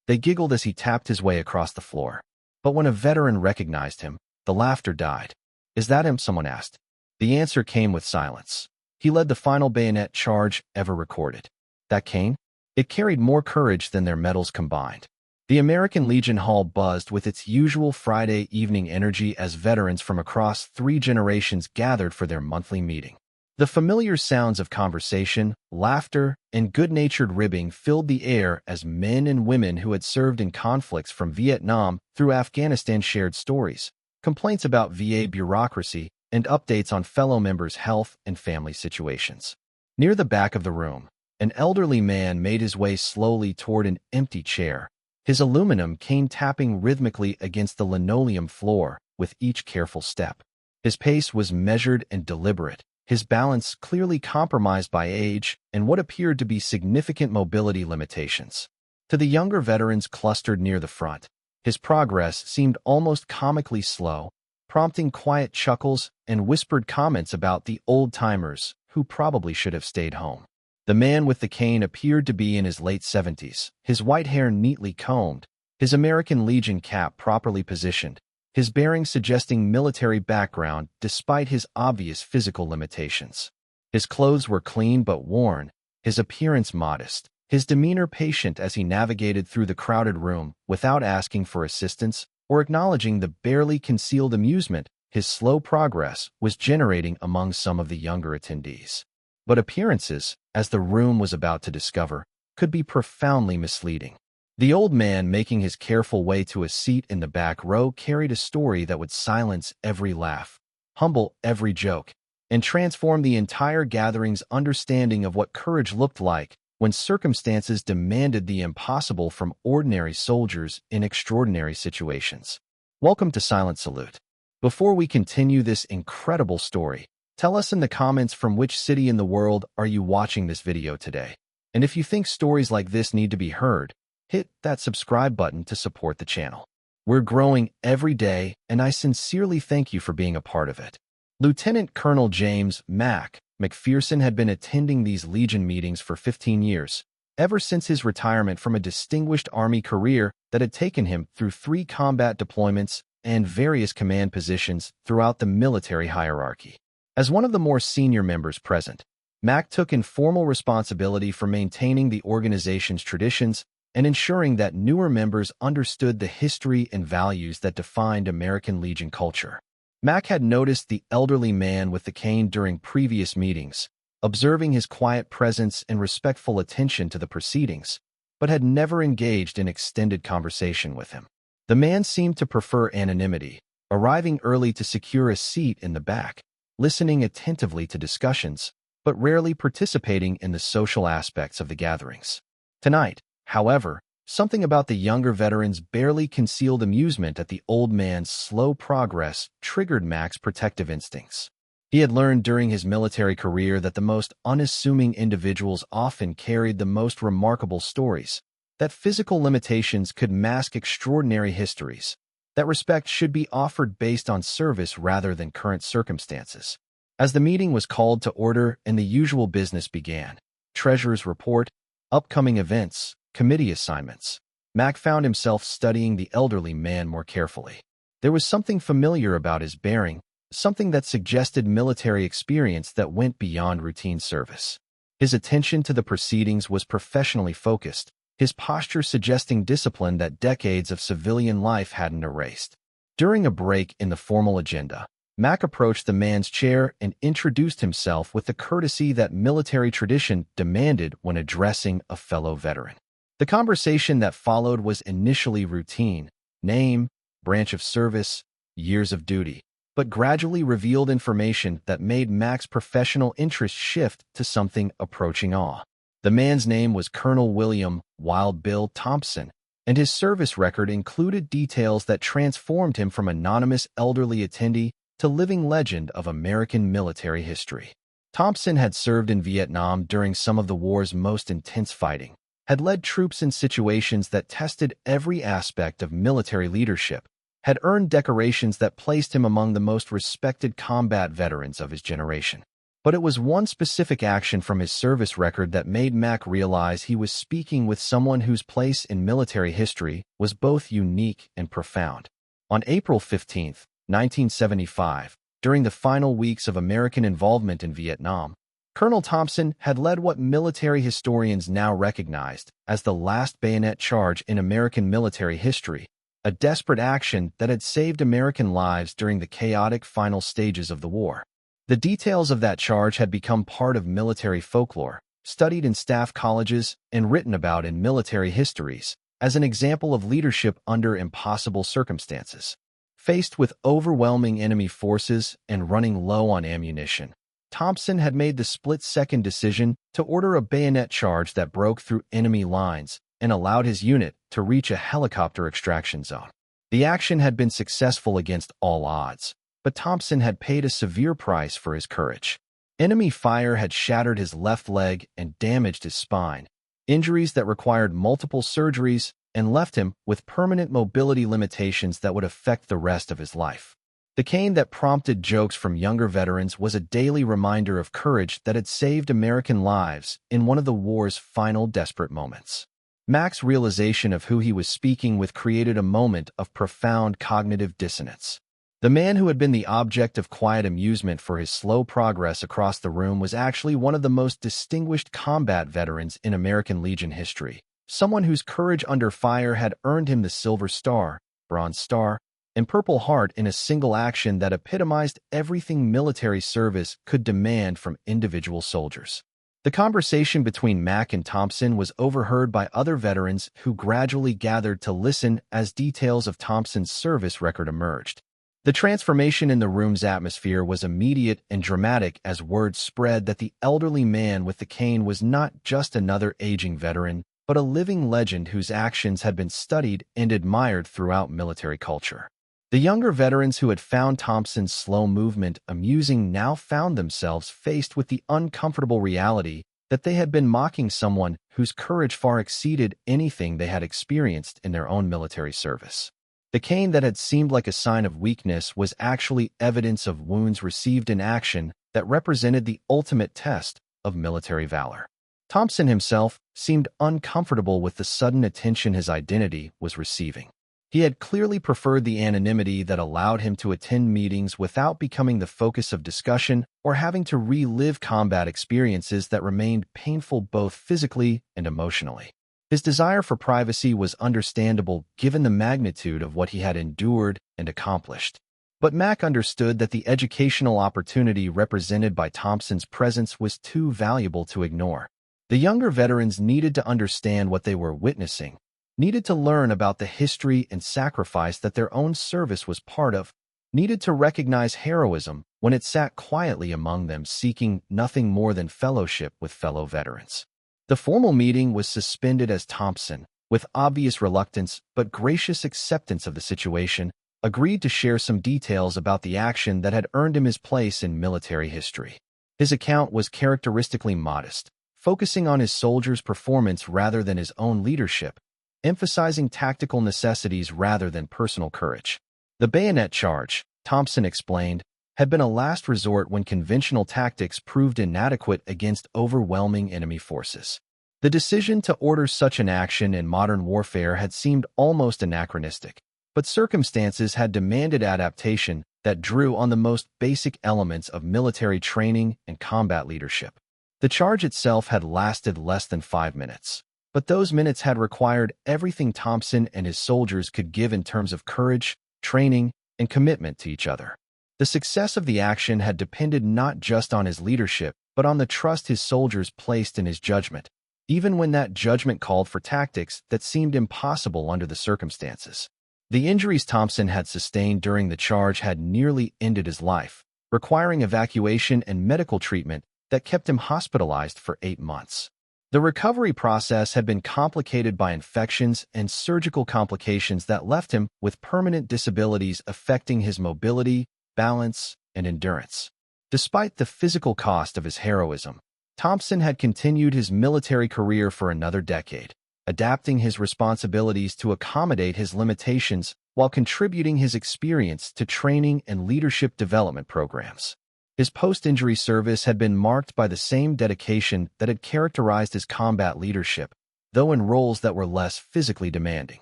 They giggled as he tapped his way across the floor. But when a veteran recognized him, the laughter died. "Is that him?" someone asked. The answer came with silence. He led the final bayonet charge ever recorded. That cane? It carried more courage than their medals combined. The American Legion Hall buzzed with its usual Friday evening energy as veterans from across 3 generations gathered for their monthly meeting. The familiar sounds of conversation, laughter, and good-natured ribbing filled the air as men and women who had served in conflicts from Vietnam through Afghanistan shared stories, complaints about VA bureaucracy, and updates on fellow members' health and family situations. Near the back of the room, an elderly man made his way slowly toward an empty chair, his aluminum cane tapping rhythmically against the linoleum floor with each careful step. His pace was measured and deliberate, his balance clearly compromised by age and what appeared to be significant mobility limitations. To the younger veterans clustered near the front, his progress seemed almost comically slow, prompting quiet chuckles and whispered comments about the old-timers who probably should have stayed home. The man with the cane appeared to be in his late 70s, his white hair neatly combed, his American Legion cap properly positioned, his bearing suggesting military background despite his obvious physical limitations. His clothes were clean but worn, his appearance modest, his demeanor patient as he navigated through the crowded room without asking for assistance or acknowledging the barely concealed amusement his slow progress was generating among some of the younger attendees. But appearances, as the room was about to discover, could be profoundly misleading. The old man making his careful way to a seat in the back row carried a story that would silence every laugh, humble every joke, and transform the entire gathering's understanding of what courage looked like when circumstances demanded the impossible from ordinary soldiers in extraordinary situations. Welcome to Silent Salute. Before we continue this incredible story, tell us in the comments from which city in the world are you watching this video today. And if you think stories like this need to be heard, hit that subscribe button to support the channel. We're growing every day, and I sincerely thank you for being a part of it. Lieutenant Colonel James Mac McPherson had been attending these Legion meetings for 15 years, ever since his retirement from a distinguished Army career that had taken him through 3 combat deployments and various command positions throughout the military hierarchy. As one of the more senior members present, Mac took informal responsibility for maintaining the organization's traditions and ensuring that newer members understood the history and values that defined American Legion culture. Mac had noticed the elderly man with the cane during previous meetings, observing his quiet presence and respectful attention to the proceedings, but had never engaged in extended conversation with him. The man seemed to prefer anonymity, arriving early to secure a seat in the back, listening attentively to discussions, but rarely participating in the social aspects of the gatherings. Tonight, however, something about the younger veteran's barely concealed amusement at the old man's slow progress triggered Mac's protective instincts. He had learned during his military career that the most unassuming individuals often carried the most remarkable stories, that physical limitations could mask extraordinary histories, that respect should be offered based on service rather than current circumstances. As the meeting was called to order and the usual business began, treasurer's report, upcoming events, committee assignments, Mac found himself studying the elderly man more carefully. There was something familiar about his bearing, something that suggested military experience that went beyond routine service. His attention to the proceedings was professionally focused, his posture suggesting discipline that decades of civilian life hadn't erased. During a break in the formal agenda, Mac approached the man's chair and introduced himself with the courtesy that military tradition demanded when addressing a fellow veteran. The conversation that followed was initially routine: name, branch of service, years of duty, but gradually revealed information that made Mac's professional interest shift to something approaching awe. The man's name was Colonel William Wild Bill Thompson, and his service record included details that transformed him from anonymous elderly attendee to living legend of American military history. Thompson had served in Vietnam during some of the war's most intense fighting, had led troops in situations that tested every aspect of military leadership, had earned decorations that placed him among the most respected combat veterans of his generation. But it was one specific action from his service record that made Mac realize he was speaking with someone whose place in military history was both unique and profound. On April 15, 1975, during the final weeks of American involvement in Vietnam, Colonel Thompson had led what military historians now recognized as the last bayonet charge in American military history, a desperate action that had saved American lives during the chaotic final stages of the war. The details of that charge had become part of military folklore, studied in staff colleges and written about in military histories, as an example of leadership under impossible circumstances. Faced with overwhelming enemy forces and running low on ammunition, Thompson had made the split-second decision to order a bayonet charge that broke through enemy lines and allowed his unit to reach a helicopter extraction zone. The action had been successful against all odds, but Thompson had paid a severe price for his courage. Enemy fire had shattered his left leg and damaged his spine, injuries that required multiple surgeries and left him with permanent mobility limitations that would affect the rest of his life. The cane that prompted jokes from younger veterans was a daily reminder of courage that had saved American lives in one of the war's final desperate moments. Mac's realization of who he was speaking with created a moment of profound cognitive dissonance. The man who had been the object of quiet amusement for his slow progress across the room was actually one of the most distinguished combat veterans in American Legion history, someone whose courage under fire had earned him the Silver Star, Bronze Star, and Purple Heart in a single action that epitomized everything military service could demand from individual soldiers. The conversation between Mac and Thompson was overheard by other veterans who gradually gathered to listen as details of Thompson's service record emerged. The transformation in the room's atmosphere was immediate and dramatic as word spread that the elderly man with the cane was not just another aging veteran, but a living legend whose actions had been studied and admired throughout military culture. The younger veterans who had found Thompson's slow movement amusing now found themselves faced with the uncomfortable reality that they had been mocking someone whose courage far exceeded anything they had experienced in their own military service. The cane that had seemed like a sign of weakness was actually evidence of wounds received in action that represented the ultimate test of military valor. Thompson himself seemed uncomfortable with the sudden attention his identity was receiving. He had clearly preferred the anonymity that allowed him to attend meetings without becoming the focus of discussion or having to relive combat experiences that remained painful both physically and emotionally. His desire for privacy was understandable given the magnitude of what he had endured and accomplished. But Mac understood that the educational opportunity represented by Thompson's presence was too valuable to ignore. The younger veterans needed to understand what they were witnessing, needed to learn about the history and sacrifice that their own service was part of, needed to recognize heroism when it sat quietly among them seeking nothing more than fellowship with fellow veterans. The formal meeting was suspended as Thompson, with obvious reluctance but gracious acceptance of the situation, agreed to share some details about the action that had earned him his place in military history. His account was characteristically modest, focusing on his soldiers' performance rather than his own leadership, emphasizing tactical necessities rather than personal courage. The bayonet charge, Thompson explained, had been a last resort when conventional tactics proved inadequate against overwhelming enemy forces. The decision to order such an action in modern warfare had seemed almost anachronistic, but circumstances had demanded adaptation that drew on the most basic elements of military training and combat leadership. The charge itself had lasted less than 5 minutes. But those minutes had required everything Thompson and his soldiers could give in terms of courage, training, and commitment to each other. The success of the action had depended not just on his leadership, but on the trust his soldiers placed in his judgment, even when that judgment called for tactics that seemed impossible under the circumstances. The injuries Thompson had sustained during the charge had nearly ended his life, requiring evacuation and medical treatment that kept him hospitalized for 8 months. The recovery process had been complicated by infections and surgical complications that left him with permanent disabilities affecting his mobility, balance, and endurance. Despite the physical cost of his heroism, Thompson had continued his military career for another decade, adapting his responsibilities to accommodate his limitations while contributing his experience to training and leadership development programs. His post-injury service had been marked by the same dedication that had characterized his combat leadership, though in roles that were less physically demanding.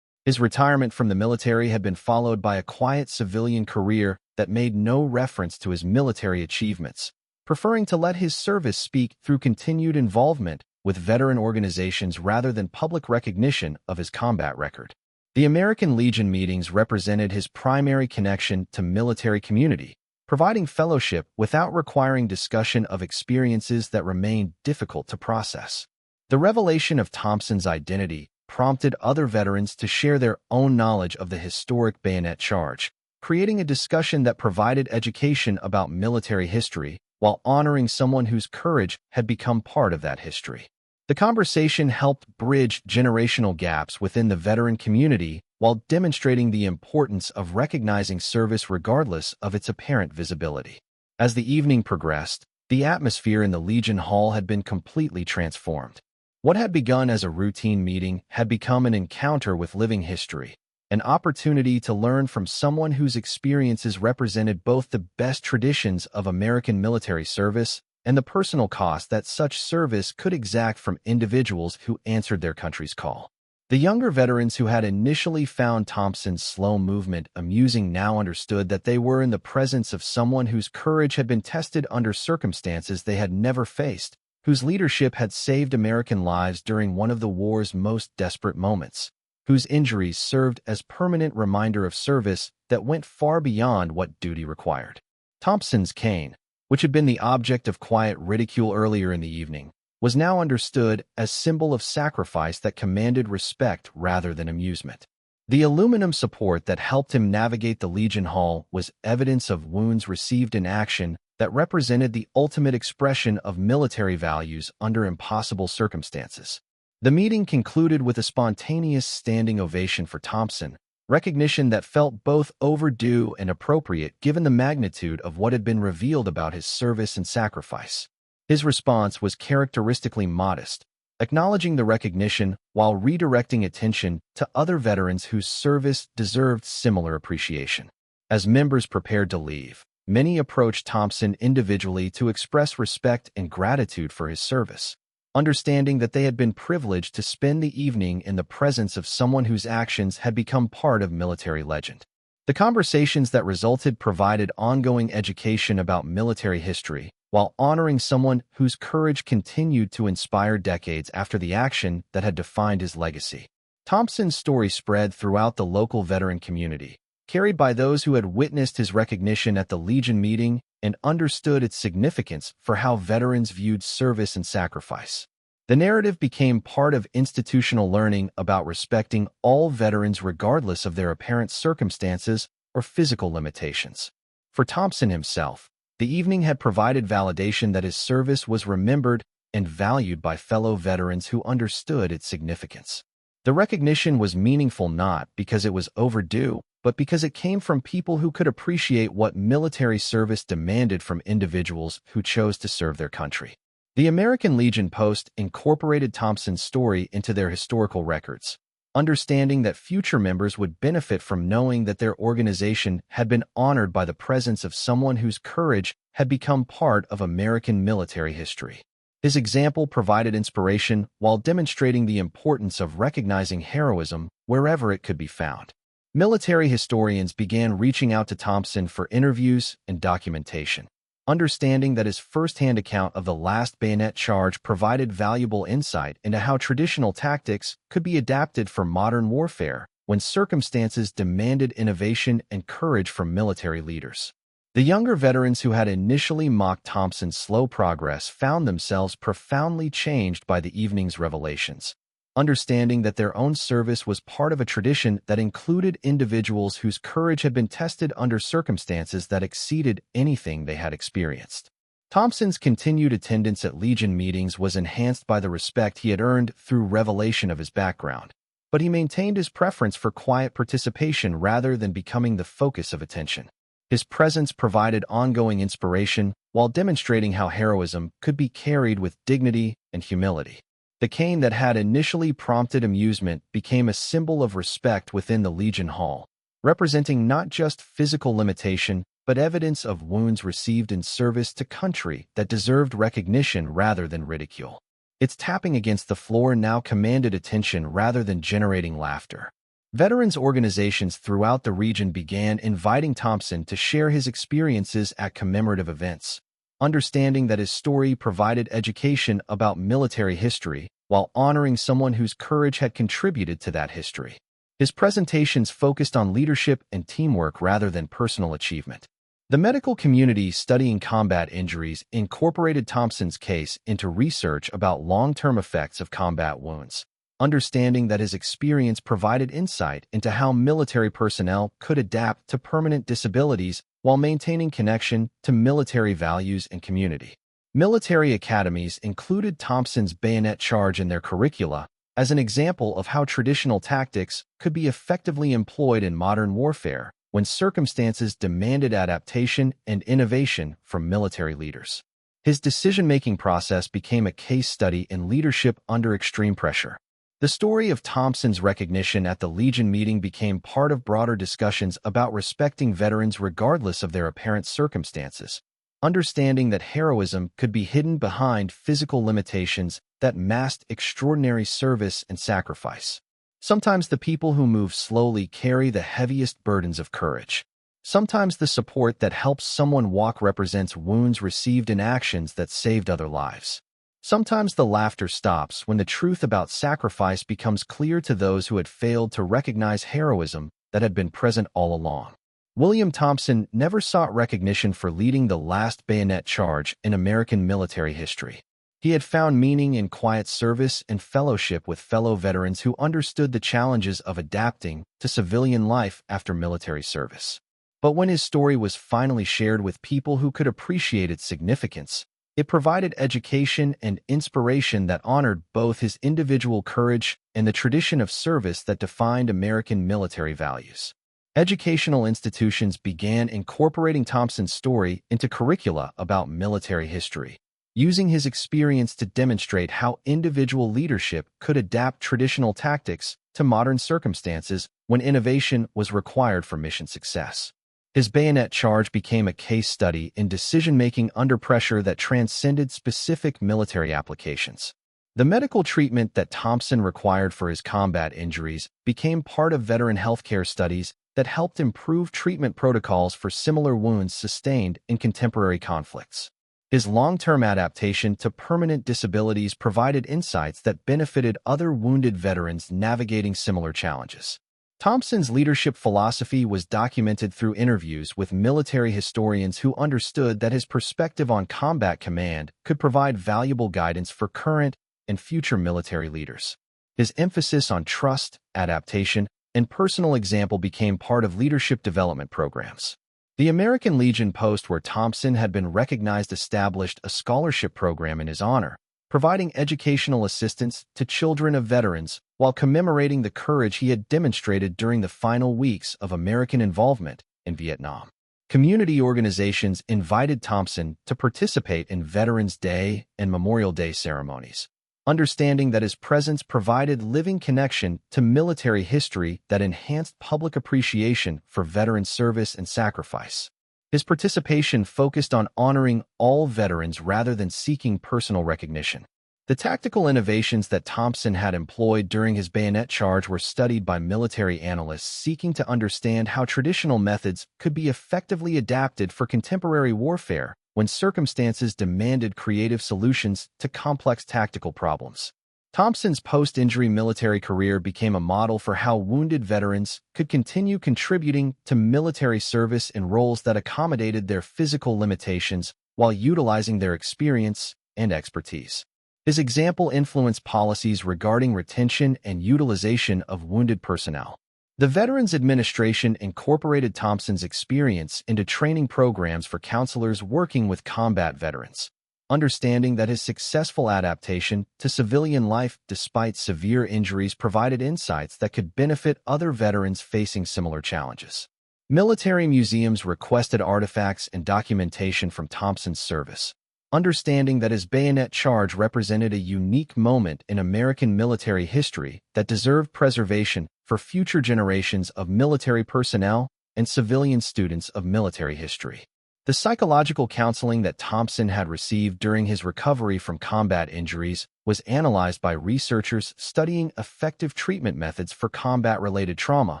His retirement from the military had been followed by a quiet civilian career that made no reference to his military achievements, preferring to let his service speak through continued involvement with veteran organizations rather than public recognition of his combat record. The American Legion meetings represented his primary connection to military community, providing fellowship without requiring discussion of experiences that remained difficult to process. The revelation of Thompson's identity prompted other veterans to share their own knowledge of the historic bayonet charge, creating a discussion that provided education about military history while honoring someone whose courage had become part of that history. The conversation helped bridge generational gaps within the veteran community while demonstrating the importance of recognizing service regardless of its apparent visibility. As the evening progressed, the atmosphere in the Legion Hall had been completely transformed. What had begun as a routine meeting had become an encounter with living history, an opportunity to learn from someone whose experiences represented both the best traditions of American military service and the personal cost that such service could exact from individuals who answered their country's call. The younger veterans who had initially found Thompson's slow movement amusing now understood that they were in the presence of someone whose courage had been tested under circumstances they had never faced, whose leadership had saved American lives during one of the war's most desperate moments, whose injuries served as permanent reminder of service that went far beyond what duty required. Thompson's cane, which had been the object of quiet ridicule earlier in the evening, was now understood as symbol of sacrifice that commanded respect rather than amusement. The aluminum support that helped him navigate the Legion Hall was evidence of wounds received in action that represented the ultimate expression of military values under impossible circumstances. The meeting concluded with a spontaneous standing ovation for Thompson, recognition that felt both overdue and appropriate given the magnitude of what had been revealed about his service and sacrifice. His response was characteristically modest, acknowledging the recognition while redirecting attention to other veterans whose service deserved similar appreciation. As members prepared to leave, many approached Thompson individually to express respect and gratitude for his service, understanding that they had been privileged to spend the evening in the presence of someone whose actions had become part of military legend. The conversations that resulted provided ongoing education about military history, while honoring someone whose courage continued to inspire decades after the action that had defined his legacy. Thompson's story spread throughout the local veteran community, carried by those who had witnessed his recognition at the Legion meeting and understood its significance for how veterans viewed service and sacrifice. The narrative became part of institutional learning about respecting all veterans regardless of their apparent circumstances or physical limitations. For Thompson himself, the evening had provided validation that his service was remembered and valued by fellow veterans who understood its significance. The recognition was meaningful not because it was overdue, but because it came from people who could appreciate what military service demanded from individuals who chose to serve their country. The American Legion Post incorporated Thompson's story into their historical records, understanding that future members would benefit from knowing that their organization had been honored by the presence of someone whose courage had become part of American military history. His example provided inspiration while demonstrating the importance of recognizing heroism wherever it could be found. Military historians began reaching out to Thompson for interviews and documentation, understanding that his first-hand account of the last bayonet charge provided valuable insight into how traditional tactics could be adapted for modern warfare when circumstances demanded innovation and courage from military leaders. The younger veterans who had initially mocked Thompson's slow progress found themselves profoundly changed by the evening's revelations, understanding that their own service was part of a tradition that included individuals whose courage had been tested under circumstances that exceeded anything they had experienced. Thompson's continued attendance at Legion meetings was enhanced by the respect he had earned through revelation of his background, but he maintained his preference for quiet participation rather than becoming the focus of attention. His presence provided ongoing inspiration while demonstrating how heroism could be carried with dignity and humility. The cane that had initially prompted amusement became a symbol of respect within the Legion Hall, representing not just physical limitation, but evidence of wounds received in service to country that deserved recognition rather than ridicule. Its tapping against the floor now commanded attention rather than generating laughter. Veterans organizations throughout the region began inviting Thompson to share his experiences at commemorative events, understanding that his story provided education about military history while honoring someone whose courage had contributed to that history. His presentations focused on leadership and teamwork rather than personal achievement. The medical community studying combat injuries incorporated Thompson's case into research about long-term effects of combat wounds, understanding that his experience provided insight into how military personnel could adapt to permanent disabilities while maintaining connection to military values and community. Military academies included Thompson's bayonet charge in their curricula as an example of how traditional tactics could be effectively employed in modern warfare when circumstances demanded adaptation and innovation from military leaders. His decision-making process became a case study in leadership under extreme pressure. The story of Thompson's recognition at the Legion meeting became part of broader discussions about respecting veterans regardless of their apparent circumstances, understanding that heroism could be hidden behind physical limitations that masked extraordinary service and sacrifice. Sometimes the people who move slowly carry the heaviest burdens of courage. Sometimes the support that helps someone walk represents wounds received in actions that saved other lives. Sometimes the laughter stops when the truth about sacrifice becomes clear to those who had failed to recognize heroism that had been present all along. William Thompson never sought recognition for leading the last bayonet charge in American military history. He had found meaning in quiet service and fellowship with fellow veterans who understood the challenges of adapting to civilian life after military service. But when his story was finally shared with people who could appreciate its significance, it provided education and inspiration that honored both his individual courage and the tradition of service that defined American military values. Educational institutions began incorporating Thompson's story into curricula about military history, using his experience to demonstrate how individual leadership could adapt traditional tactics to modern circumstances when innovation was required for mission success. His bayonet charge became a case study in decision-making under pressure that transcended specific military applications. The medical treatment that Thompson required for his combat injuries became part of veteran healthcare studies that helped improve treatment protocols for similar wounds sustained in contemporary conflicts. His long-term adaptation to permanent disabilities provided insights that benefited other wounded veterans navigating similar challenges. Thompson's leadership philosophy was documented through interviews with military historians who understood that his perspective on combat command could provide valuable guidance for current and future military leaders. His emphasis on trust, adaptation, and personal example became part of leadership development programs. The American Legion post where Thompson had been recognized established a scholarship program in his honor, providing educational assistance to children of veterans while commemorating the courage he had demonstrated during the final weeks of American involvement in Vietnam. Community organizations invited Thompson to participate in Veterans Day and Memorial Day ceremonies, understanding that his presence provided living connection to military history that enhanced public appreciation for veteran service and sacrifice. His participation focused on honoring all veterans rather than seeking personal recognition. The tactical innovations that Thompson had employed during his bayonet charge were studied by military analysts seeking to understand how traditional methods could be effectively adapted for contemporary warfare when circumstances demanded creative solutions to complex tactical problems. Thompson's post-injury military career became a model for how wounded veterans could continue contributing to military service in roles that accommodated their physical limitations while utilizing their experience and expertise. His example influenced policies regarding retention and utilization of wounded personnel. The Veterans Administration incorporated Thompson's experience into training programs for counselors working with combat veterans, understanding that his successful adaptation to civilian life despite severe injuries provided insights that could benefit other veterans facing similar challenges. Military museums requested artifacts and documentation from Thompson's service, understanding that his bayonet charge represented a unique moment in American military history that deserved preservation for future generations of military personnel and civilian students of military history. The psychological counseling that Thompson had received during his recovery from combat injuries was analyzed by researchers studying effective treatment methods for combat-related trauma,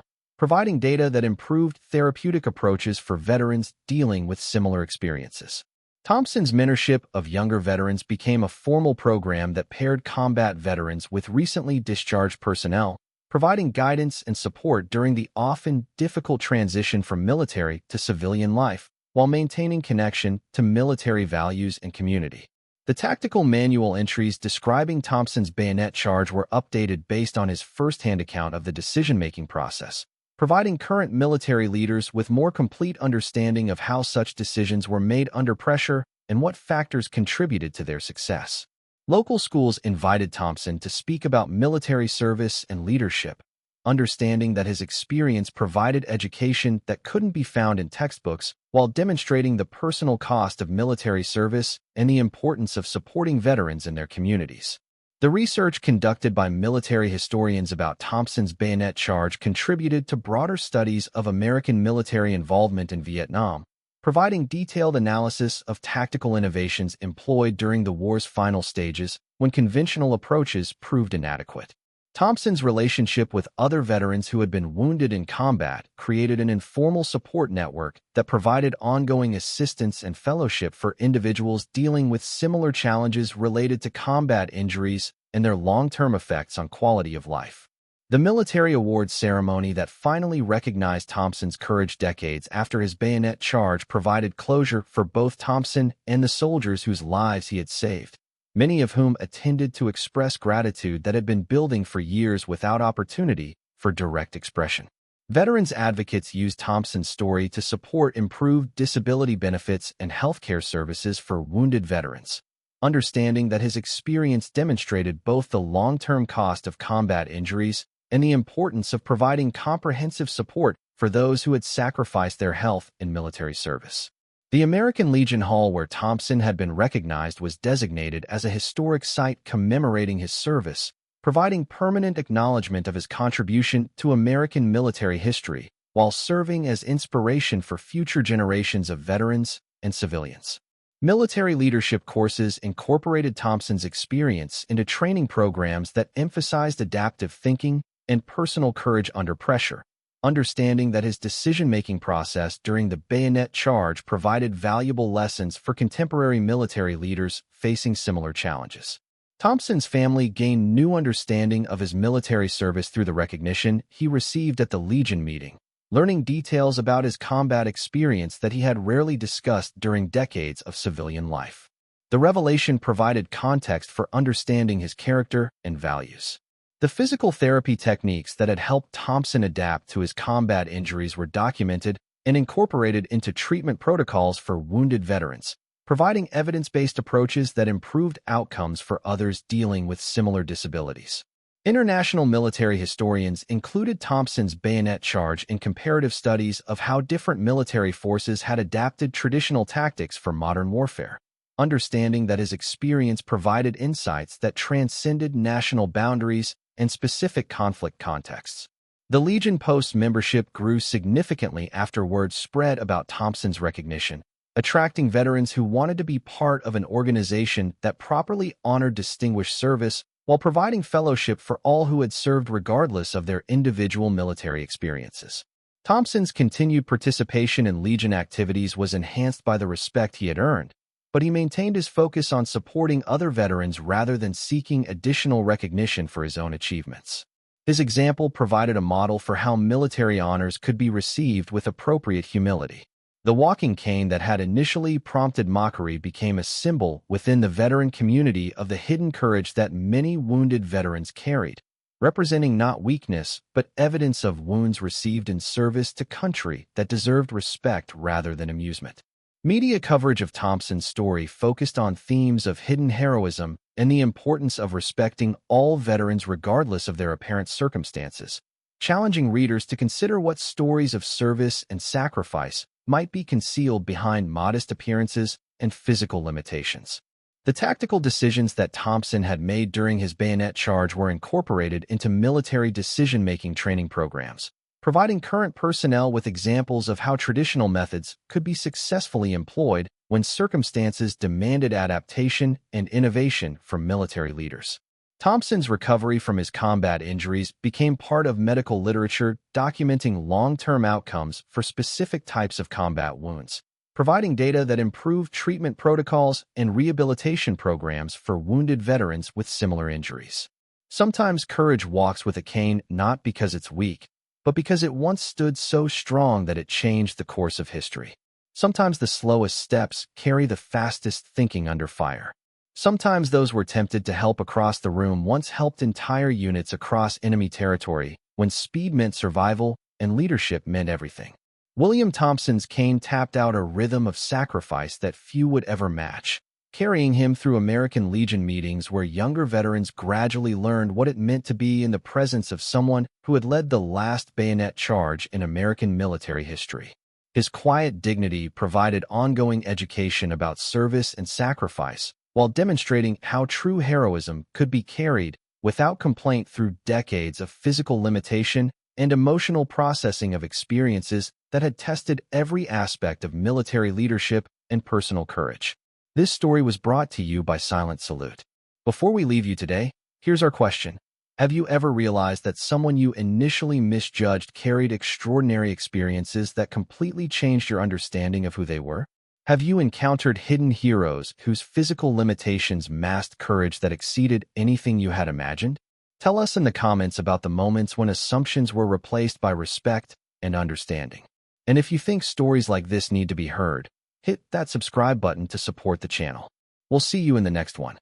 providing data that improved therapeutic approaches for veterans dealing with similar experiences. Thompson's mentorship of younger veterans became a formal program that paired combat veterans with recently discharged personnel, providing guidance and support during the often difficult transition from military to civilian life, while maintaining connection to military values and community. The tactical manual entries describing Thompson's bayonet charge were updated based on his first-hand account of the decision-making process, providing current military leaders with more complete understanding of how such decisions were made under pressure and what factors contributed to their success. Local schools invited Thompson to speak about military service and leadership, understanding that his experience provided education that couldn't be found in textbooks while demonstrating the personal cost of military service and the importance of supporting veterans in their communities. The research conducted by military historians about Thompson's bayonet charge contributed to broader studies of American military involvement in Vietnam, providing detailed analysis of tactical innovations employed during the war's final stages when conventional approaches proved inadequate. Thompson's relationship with other veterans who had been wounded in combat created an informal support network that provided ongoing assistance and fellowship for individuals dealing with similar challenges related to combat injuries and their long-term effects on quality of life. The military awards ceremony that finally recognized Thompson's courage decades after his bayonet charge provided closure for both Thompson and the soldiers whose lives he had saved, many of whom attended to express gratitude that had been building for years without opportunity for direct expression. Veterans advocates used Thompson's story to support improved disability benefits and healthcare services for wounded veterans, understanding that his experience demonstrated both the long-term cost of combat injuries and the importance of providing comprehensive support for those who had sacrificed their health in military service. The American Legion Hall where Thompson had been recognized was designated as a historic site commemorating his service, providing permanent acknowledgement of his contribution to American military history, while serving as inspiration for future generations of veterans and civilians. Military leadership courses incorporated Thompson's experience into training programs that emphasized adaptive thinking and personal courage under pressure, understanding that his decision-making process during the bayonet charge provided valuable lessons for contemporary military leaders facing similar challenges. Thompson's family gained new understanding of his military service through the recognition he received at the Legion meeting, learning details about his combat experience that he had rarely discussed during decades of civilian life. The revelation provided context for understanding his character and values. The physical therapy techniques that had helped Thompson adapt to his combat injuries were documented and incorporated into treatment protocols for wounded veterans, providing evidence-based approaches that improved outcomes for others dealing with similar disabilities. International military historians included Thompson's bayonet charge in comparative studies of how different military forces had adapted traditional tactics for modern warfare, understanding that his experience provided insights that transcended national boundaries and specific conflict contexts. The Legion Post membership grew significantly after word spread about Thompson's recognition, attracting veterans who wanted to be part of an organization that properly honored distinguished service while providing fellowship for all who had served regardless of their individual military experiences. Thompson's continued participation in Legion activities was enhanced by the respect he had earned, but he maintained his focus on supporting other veterans rather than seeking additional recognition for his own achievements. His example provided a model for how military honors could be received with appropriate humility. The walking cane that had initially prompted mockery became a symbol within the veteran community of the hidden courage that many wounded veterans carried, representing not weakness but evidence of wounds received in service to country that deserved respect rather than amusement. Media coverage of Thompson's story focused on themes of hidden heroism and the importance of respecting all veterans regardless of their apparent circumstances, challenging readers to consider what stories of service and sacrifice might be concealed behind modest appearances and physical limitations. The tactical decisions that Thompson had made during his bayonet charge were incorporated into military decision-making training programs, providing current personnel with examples of how traditional methods could be successfully employed when circumstances demanded adaptation and innovation from military leaders. Thompson's recovery from his combat injuries became part of medical literature documenting long-term outcomes for specific types of combat wounds, providing data that improved treatment protocols and rehabilitation programs for wounded veterans with similar injuries. Sometimes courage walks with a cane not because it's weak, but because it once stood so strong that it changed the course of history. Sometimes the slowest steps carry the fastest thinking under fire. Sometimes those were tempted to help across the room once helped entire units across enemy territory when speed meant survival and leadership meant everything. William Thompson's cane tapped out a rhythm of sacrifice that few would ever match, carrying him through American Legion meetings where younger veterans gradually learned what it meant to be in the presence of someone who had led the last bayonet charge in American military history. His quiet dignity provided ongoing education about service and sacrifice, while demonstrating how true heroism could be carried without complaint through decades of physical limitation and emotional processing of experiences that had tested every aspect of military leadership and personal courage. This story was brought to you by Silent Salute. Before we leave you today, here's our question. Have you ever realized that someone you initially misjudged carried extraordinary experiences that completely changed your understanding of who they were? Have you encountered hidden heroes whose physical limitations masked courage that exceeded anything you had imagined? Tell us in the comments about the moments when assumptions were replaced by respect and understanding. And if you think stories like this need to be heard, hit that subscribe button to support the channel. We'll see you in the next one.